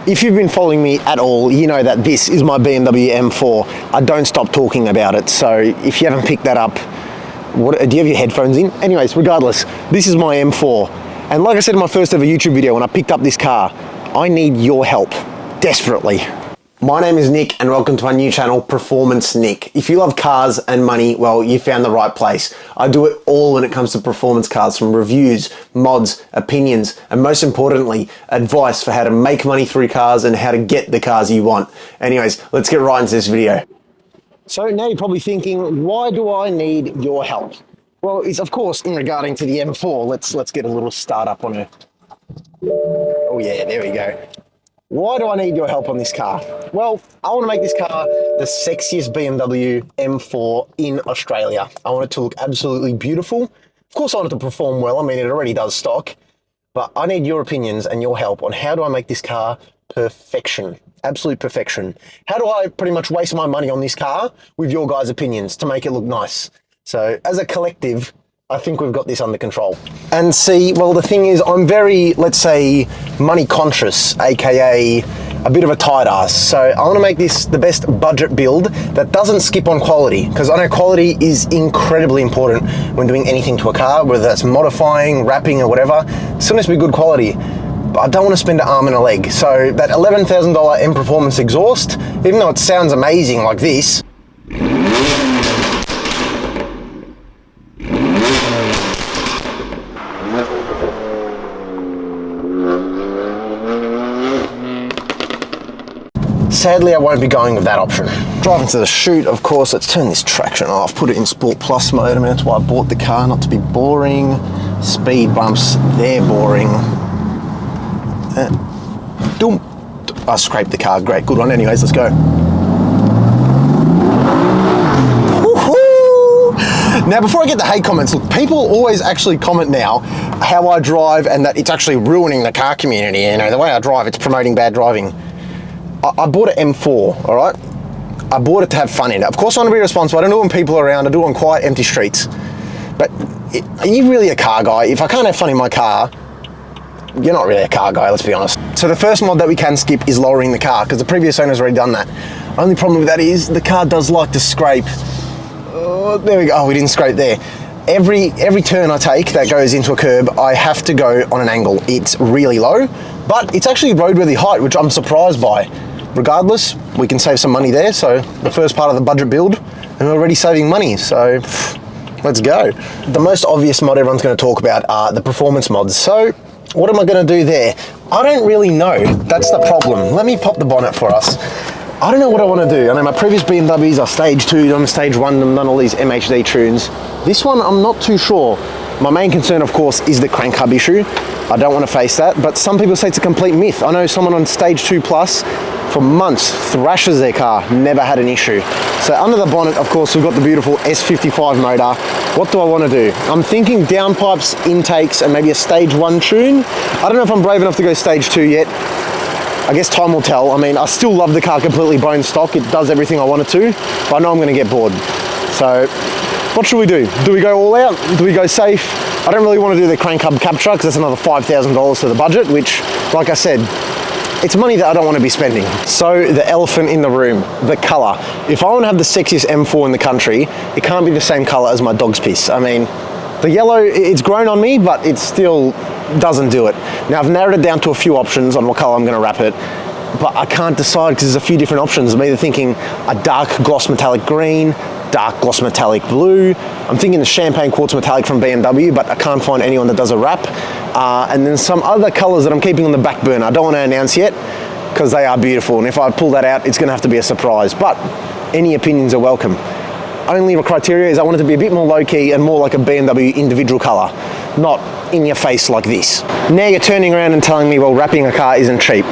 If you've been following me at all, you know that this is my BMW M4. I don't stop talking about it, so if you haven't picked that up, do you have your headphones in? Anyways, regardless, this is my M4. And like I said in my first ever YouTube video, when I picked up this car, I need your help, desperately. My name is Nick and welcome to my new channel, Performance Nick. If you love cars and money, well, you found the right place. I do it all when it comes to performance cars, from reviews, mods, opinions, and most importantly, advice for how to make money through cars and how to get the cars you want. Anyways, let's get right into this video. So now you're probably thinking, why do I need your help? Well, it's of course in regarding to the M4. Let's get a little start up on it. Oh yeah, there we go. Why do I need your help on this car? Well, I want to make this car the sexiest BMW M4 in Australia. I want it to look absolutely beautiful. Of course, I want it to perform well. I mean, it already does stock. But I need your opinions and your help on how do I make this car perfection. Absolute perfection. How do I pretty much waste my money on this car with your guys' opinions to make it look nice? So as a collective, I think we've got this under control. And see, well, the thing is, I'm very, let's say, money conscious, aka a bit of a tight ass. So I want to make this the best budget build that doesn't skip on quality, because I know quality is incredibly important when doing anything to a car, whether that's modifying, wrapping, or whatever. It still needs to be good quality. But I don't want to spend an arm and a leg. So that $11,000 M Performance exhaust, even though it sounds amazing like this, sadly, I won't be going with that option. Driving to the shoot, of course, let's turn this traction off, put it in Sport Plus mode. I mean, that's why I bought the car, not to be boring. Speed bumps, they're boring. I scraped the car, great, good one. Anyways, let's go. Now, before I get the hate comments, look, people always actually comment now how I drive and that it's actually ruining the car community. You know, the way I drive, it's promoting bad driving. I bought an M4, all right? I bought it to have fun in it. Of course, I want to be responsible. I don't do it when people are around. I do it on quiet, empty streets. But are you really a car guy? If I can't have fun in my car, you're not really a car guy, let's be honest. So the first mod that we can skip is lowering the car, because the previous owner's already done that. Only problem with that is the car does like to scrape. Oh, there we go. Oh, we didn't scrape there. Every turn I take that goes into a curb, I have to go on an angle. It's really low, but it's actually roadworthy height, which I'm surprised by. Regardless, we can save some money there. So the first part of the budget build, and we're already saving money. So let's go. The most obvious mod everyone's going to talk about are the performance mods. So what am I going to do there? I don't really know. That's the problem. Let me pop the bonnet for us. I don't know what I want to do. I know my previous BMWs are stage 2, I'm stage 1, I've done all these MHD tunes. This one, I'm not too sure. My main concern, of course, is the crank hub issue. I don't want to face that, but some people say it's a complete myth. I know someone on stage 2 plus for months thrashes their car, never had an issue. So under the bonnet, of course, we've got the beautiful S55 motor. What do I want to do? I'm thinking downpipes, intakes, and maybe a stage 1 tune. I don't know if I'm brave enough to go stage 2 yet. I guess time will tell. I mean, I still love the car completely bone stock. It does everything I want it to, but I know I'm going to get bored. So what should we do? Do we go all out? Do we go safe? I don't really want to do the crank hub capture because that's another $5,000 to the budget, which, like I said, it's money that I don't want to be spending. So the elephant in the room, the color. If I want to have the sexiest M4 in the country, it can't be the same color as my dog's piss. I mean, the yellow, it's grown on me, but it still doesn't do it. Now I've narrowed it down to a few options on what color I'm going to wrap it, but I can't decide because there's a few different options. I'm either thinking a dark gloss metallic green, dark gloss metallic blue. I'm thinking the champagne quartz metallic from BMW, but I can't find anyone that does a wrap. And then some other colors that I'm keeping on the back burner. I don't want to announce yet because they are beautiful, and if I pull that out, it's going to have to be a surprise. But any opinions are welcome. Only criteria is I want it to be a bit more low-key and more like a BMW individual color, not in your face like this. Now you're turning around and telling me, well, wrapping a car isn't cheap.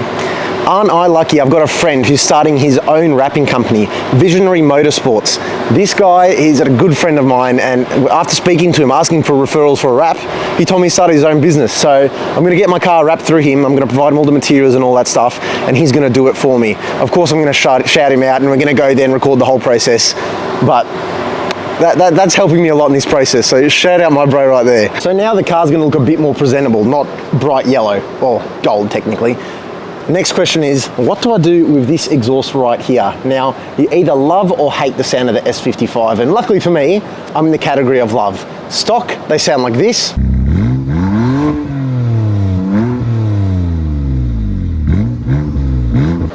Aren't I lucky? I've got a friend who's starting his own wrapping company, Visionary Motorsports. This guy is a good friend of mine, and after speaking to him, asking for referrals for a wrap, he told me he started his own business. So I'm going to get my car wrapped through him. I'm going to provide him all the materials and all that stuff, and he's going to do it for me. Of course, I'm going to shout him out, and we're going to go there and record the whole process. But that's helping me a lot in this process, so shout out my bro right there. So now the car's going to look a bit more presentable, not bright yellow, or gold technically. Next question is, what do I do with this exhaust right here? Now, you either love or hate the sound of the S55, and luckily for me, I'm in the category of love. Stock, they sound like this.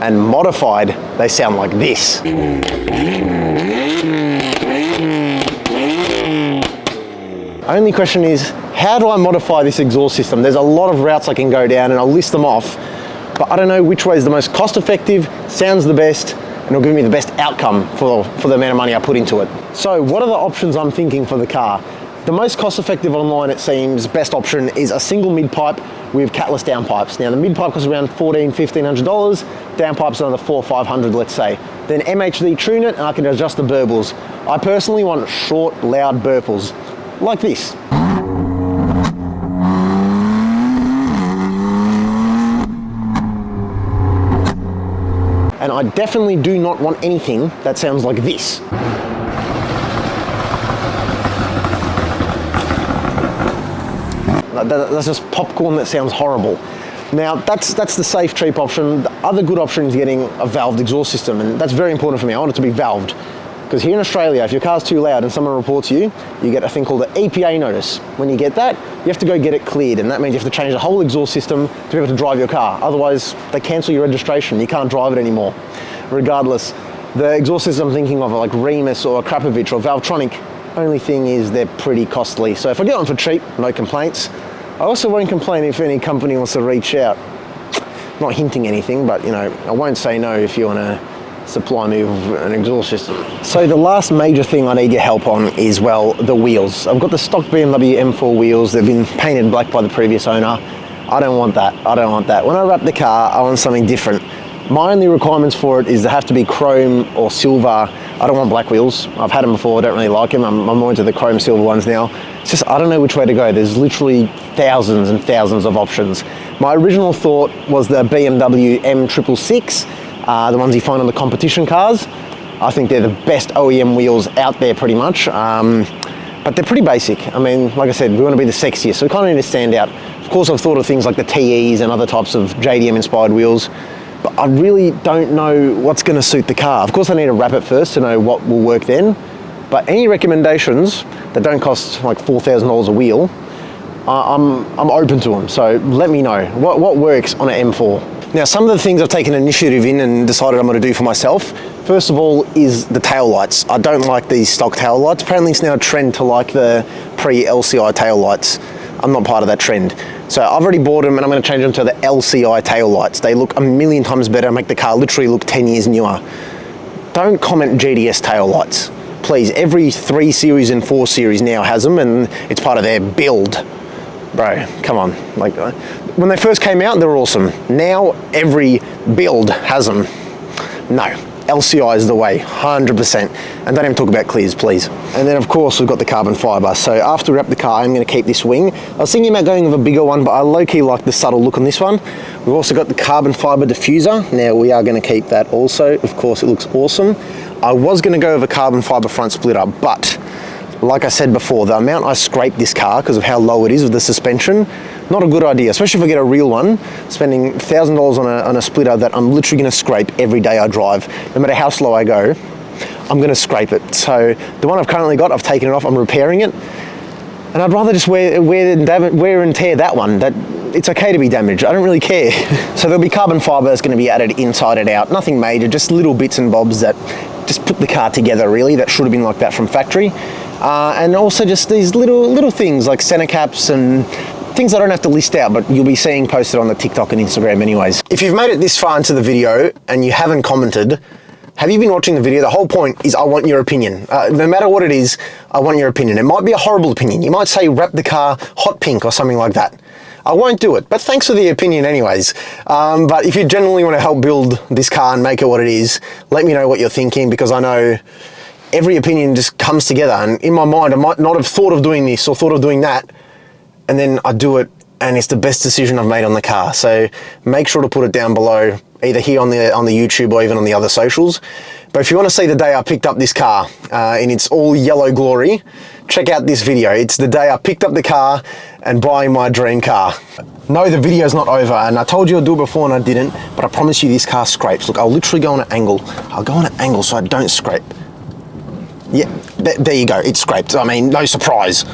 And modified, they sound like this. Only question is, how do I modify this exhaust system? There's a lot of routes I can go down and I'll list them off, but I don't know which way is the most cost effective, sounds the best, and will give me the best outcome for the amount of money I put into it. So what are the options I'm thinking for the car? The most cost effective online, it seems, best option is a single mid pipe with catless downpipes. Now the mid pipe costs around $1,400-$1,500, downpipes another $400-$500, let's say. Then MHD tune it and I can adjust the burbles. I personally want short, loud burbles, like this. And I definitely do not want anything that sounds like this. That's just popcorn that sounds horrible. Now, that's the safe, cheap option. The other good option is getting a valved exhaust system, and that's very important for me. I want it to be valved. Because here in Australia, if your car's too loud and someone reports you, you get a thing called an EPA notice. When you get that, you have to go get it cleared, and that means you have to change the whole exhaust system to be able to drive your car. Otherwise, they cancel your registration. You can't drive it anymore. Regardless, the exhaust system I'm thinking of are like Remus or Krapovich or Valvetronic. Only thing is they're pretty costly. So if I get one for cheap, no complaints. I also won't complain if any company wants to reach out. Not hinting anything, but you know, I won't say no if you want to supply me with an exhaust system. So the last major thing I need your help on is, well, the wheels. I've got the stock BMW M4 wheels. They've been painted black by the previous owner. I don't want that. I don't want that. When I wrap the car, I want something different. My only requirements for it is they have to be chrome or silver. I don't want black wheels. I've had them before, I don't really like them. I'm more into the chrome silver ones now. It's just, I don't know which way to go. There's literally thousands and thousands of options. My original thought was the BMW M666. The ones you find on the competition cars. I think they're the best OEM wheels out there pretty much, but they're pretty basic. I mean, like I said, we want to be the sexiest, so we kind of need to stand out. Of course, I've thought of things like the TEs and other types of JDM inspired wheels, but I really don't know what's going to suit the car. Of course, I need to wrap it first to know what will work then, but any recommendations that don't cost like $4,000 a wheel, I'm open to them, so let me know. What works on an M4? Now, some of the things I've taken initiative in and decided I'm going to do for myself, first of all, is the tail lights. I don't like these stock tail lights. Apparently it's now a trend to like the pre-LCI tail lights. I'm not part of that trend. So I've already bought them and I'm going to change them to the LCI tail lights. They look a million times better, make the car literally look 10 years newer. Don't comment GDS tail lights. Please, every 3 Series and 4 Series now has them and it's part of their build. Bro, come on. Like, when they first came out, they were awesome. Now, every build has them. No, LCI is the way, 100%. And don't even talk about clears, please. And then, of course, we've got the carbon fiber. So after we wrap the car, I'm going to keep this wing. I was thinking about going with a bigger one, but I low-key like the subtle look on this one. We've also got the carbon fiber diffuser. Now, we are going to keep that also. Of course, it looks awesome. I was going to go with a carbon fiber front splitter, but like I said before, the amount I scrape this car because of how low it is with the suspension, not a good idea, especially if I get a real one, spending $1,000 on a splitter that I'm literally going to scrape every day I drive. No matter how slow I go, I'm going to scrape it. So the one I've currently got, I've taken it off, I'm repairing it, and I'd rather just wear and tear that one. It's okay to be damaged, I don't really care. So there'll be carbon fiber that's going to be added inside and out, nothing major, just little bits and bobs that just put the car together really, that should have been like that from factory. And also just these little things like center caps and things I don't have to list out, but you'll be seeing posted on the TikTok and Instagram anyways. If you've made it this far into the video and you haven't commented, have you been watching the video? The whole point is I want your opinion. No matter what it is, I want your opinion. It might be a horrible opinion. You might say wrap the car hot pink or something like that. I won't do it, but thanks for the opinion anyways. But if you genuinely want to help build this car and make it what it is, let me know what you're thinking, because I know every opinion just comes together, and in my mind I might not have thought of doing this or thought of doing that, and then I do it and it's the best decision I've made on the car. So make sure to put it down below, either here on the YouTube or even on the other socials. But if you want to see the day I picked up this car in its all yellow glory, check out this video. It's the day I picked up the car and buying my dream car. No, the video's not over, and I told you I'd do it before and I didn't, but I promise you this car scrapes. Look, I'll literally go on an angle. I'll go on an angle so I don't scrape. Yeah, there you go, it scraped. I mean, no surprise.